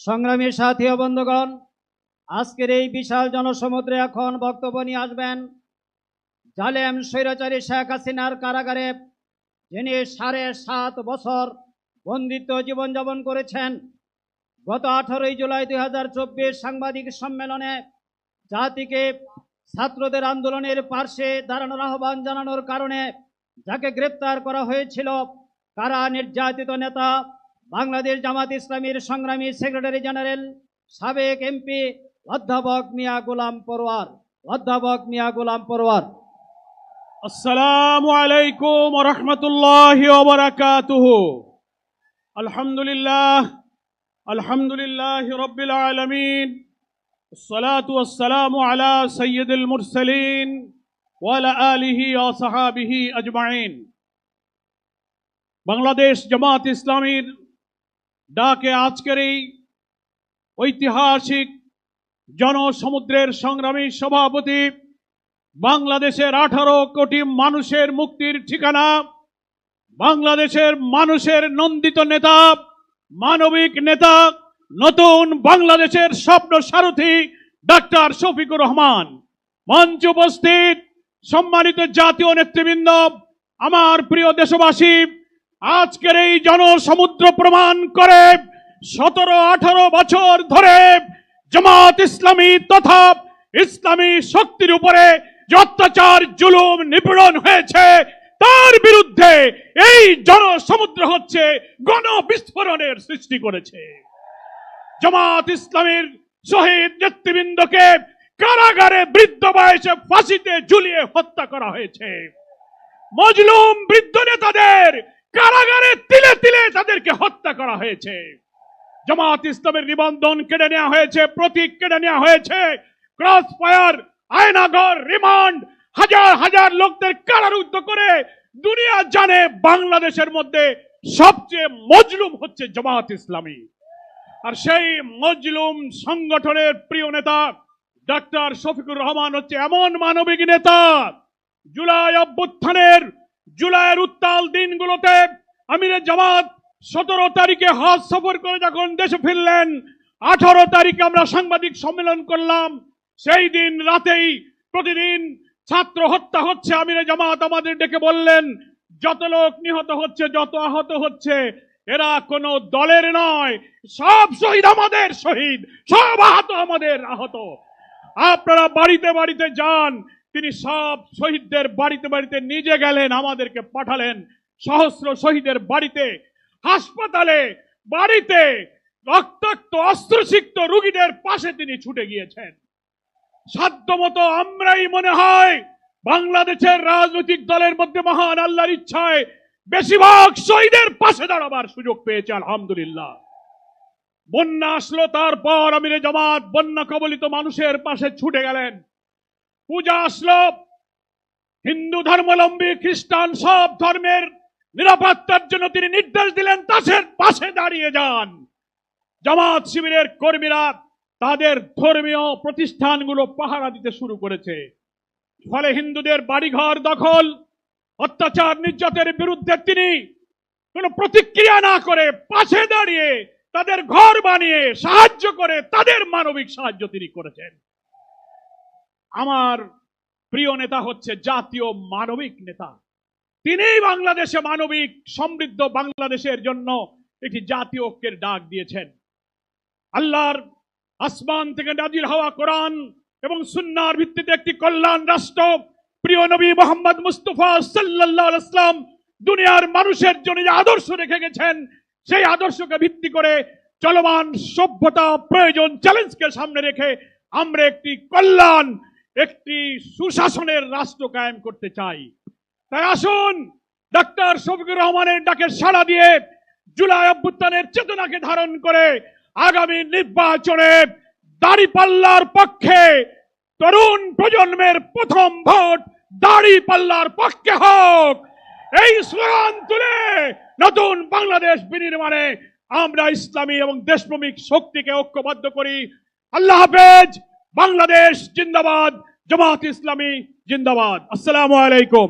সংগ্রামী সাথী ও বন্ধুগণ, আজকের এই বিশাল জনসমুদ্রে এখন বক্তব্য নিয়ে আসবেন জালেম স্বৈরাচারী শেখ হাসিনার কারাগারে যিনি 7.5 বছর বন্দিত্ব জীবনযাপন করেছেন। গত 18 জুলাই 2024 সাংবাদিক সম্মেলনে জাতিকে ছাত্রদের আন্দোলনের পার্শ্বে দাঁড়ানোর আহ্বান জানানোর কারণে যাকে গ্রেপ্তার করা হয়েছিল, কারা নির্যাতিত নেতা বাংলাদেশ জামাত ইসলামীর সংগ্রামী সেক্রেটারি জেনারেল সাবেক এমপি অধ্যাপক মিয়া গোলাম পরোয়ার। আসসালামু আলাইকুম ওয়া রাহমাতুল্লাহি ওয়া বারাকাতুহু। আলহামদুলিল্লাহি রাব্বিল আলামিন, والصلاة والسلام على سيد المرسلين وعلى آله وصحابه أجمعين। বাংলাদেশ জামাত ইসলামীর ডাকে আজকের এই ঐতিহাসিক জনসমুদ্রের সংগ্রামী সভাপতি, বাংলাদেশের 18 কোটি মানুষের মুক্তির ঠিকানা, বাংলাদেশের মানুষের নন্দিত নেতা, মানবিক নেতা, নতুন বাংলাদেশের স্বপ্ন সারথি ডাক্তার শফিকুর রহমান, মঞ্চ উপস্থিত সম্মানিত জাতীয় নেতৃবৃন্দ, আমার প্রিয় দেশবাসী, আজকের এই জনসমুদ্র প্রমাণ করে 17-18 বছর ধরে জামাত ইসলামী তথা ইসলামী শক্তির উপরে যে অত্যাচার জুলুম নিপীড়ন হয়েছে, তার বিরুদ্ধে এই জনসমুদ্র হচ্ছে গণবিস্ফোরণের সৃষ্টি করেছে। জামাত ইসলামীর শহীদ নেতৃবৃন্দকে কারাগারে বৃদ্ধ বয়সে ফাঁসিতে ঝুলিয়ে হত্যা করা হয়েছে। মজলুম বৃদ্ধ নেতাদের কারাগারে তিলে তিলে তাদেরকে হত্যা করা হয়েছে। জামাত ইসলামের নিবন্ধন কেড়ে নেওয়া হয়েছে, প্রতীক কেড়ে নেওয়া হয়েছে, ক্রস ফায়ার, আয়নাঘর, রিমান্ড, হাজার হাজার লোকদের কারারুদ্ধ করে দুনিয়া জানে বাংলাদেশের মধ্যে সবচেয়ে মজলুম হচ্ছে জামাত ইসলামী। আর সেই মজলুম সংগঠনের প্রিয় নেতা ডাক্তার শফিকুর রহমান হচ্ছে এমন মানবিক নেতা, জুলাই অভ্যুত্থানের জুলাইয়ের উত্তাল দিনগুলোতে আমিরে জামাত 17 তারিখে হজ সফর করে যখন দেশে ফিরলেন, 18 তারিখে আমরা সাংবাদিক সম্মেলন করলাম। সেই দিন রাতেই প্রতিদিন ছাত্র হত্যা হচ্ছে, আমিরে জামাত আমাদের ডেকে বললেন, যত লোক নিহত হচ্ছে, যত আহত হচ্ছে, এরা কোনো দলের নয়, সব শহীদ আমাদের শহীদ, সব আহত আমাদের আহত। আপনারা বাড়িতে বাড়িতে যান। তিনি সব শহীদদের বাড়িতে বাড়িতে নিজে গেলেন, আমাদেরকে পাঠালেন। সহস্র শহীদের বাড়িতে, হাসপাতালে, বাড়িতে রক্তাক্ত অস্ত্রসিক্ত রোগীদের পাশে তিনি ছুটে গিয়েছেন। সাধ্যমতো আমরাই মনে হয় বাংলাদেশের রাজনৈতিক দলের মধ্যে মহান আল্লাহর ইচ্ছায় বেশিরভাগ শহীদের পাশে দাঁড়াবার সুযোগ পেয়েছে, আলহামদুলিল্লাহ। বন্যা আসলো, তারপর আমিরে জামাত বন্যা কবলিত মানুষের পাশে ছুটে গেলেন। পূজা আসলো, হিন্দু ধর্মাবলম্বী, খ্রিস্টান, সব ধর্মের নিরাপত্তার জন্য তিনি নির্দেশ দিলেন, তাদের পাশে দাঁড়িয়ে যান। জামাত শিবিরের কর্মীরা তাদের ধর্মীয় প্রতিষ্ঠানগুলো পাহারা দিতে শুরু করেছে। ফলে হিন্দুদের বাড়িঘর দখল, অত্যাচার নির্যাতনের বিরুদ্ধে তিনি কোনো প্রতিক্রিয়া না করে পাশে দাঁড়িয়ে তাদের ঘর বানিয়ে সাহায্য করে, তাদের মানবিক সাহায্য তিনি করেছেন। আমার প্রিয় নেতা হচ্ছে জাতীয় মানবিক নেতা। তিনি বাংলাদেশে মানবিক সমৃদ্ধ বাংলাদেশের জন্য একটি জাতীয় ঐক্যের ডাক দিয়েছেন। আল্লাহর আসমান থেকে নাজিল হওয়া কোরআন এবং সুন্নাহর ভিত্তিতে একটি কল্যাণ রাষ্ট্র প্রিয় নবী মুহাম্মদ মুস্তাফা সাল্লাল্লাহু আলাইহি ওয়াসাল্লাম দুনিয়ার মানুষের জন্য যে আদর্শ রেখে গেছেন, সেই আদর্শকে ভিত্তি করে চলমান সভ্যতা, প্রয়োজন, চ্যালেঞ্জকে সামনে রেখে আমরা একটি কল্যাণ, একটি সুশাসনের রাষ্ট্র কায়েম করতে চাই। তাই আসুন ডাক্তার শফিকুর রহমানের ডাকে সাড়া দিয়ে জুলাই অভ্যুত্থানের চেতনাকে ধারণ করে আগামী নির্বাচনে দাড়িপাল্লার পক্ষে, তরুণ প্রজন্মের প্রথম ভোট দাড়িপাল্লার পক্ষে হোক, এই স্লোগান তুলে নতুন বাংলাদেশ বিনির্মাণে আমরা ইসলামী এবং দেশপ্রেমিক শক্তিকে ঐক্যবদ্ধ করি। আল্লাহ হাফেজ। বাংলাদেশ জিন্দাবাদ, জামাত ইসলামী জিন্দাবাদ। আসসালামু আলাইকুম।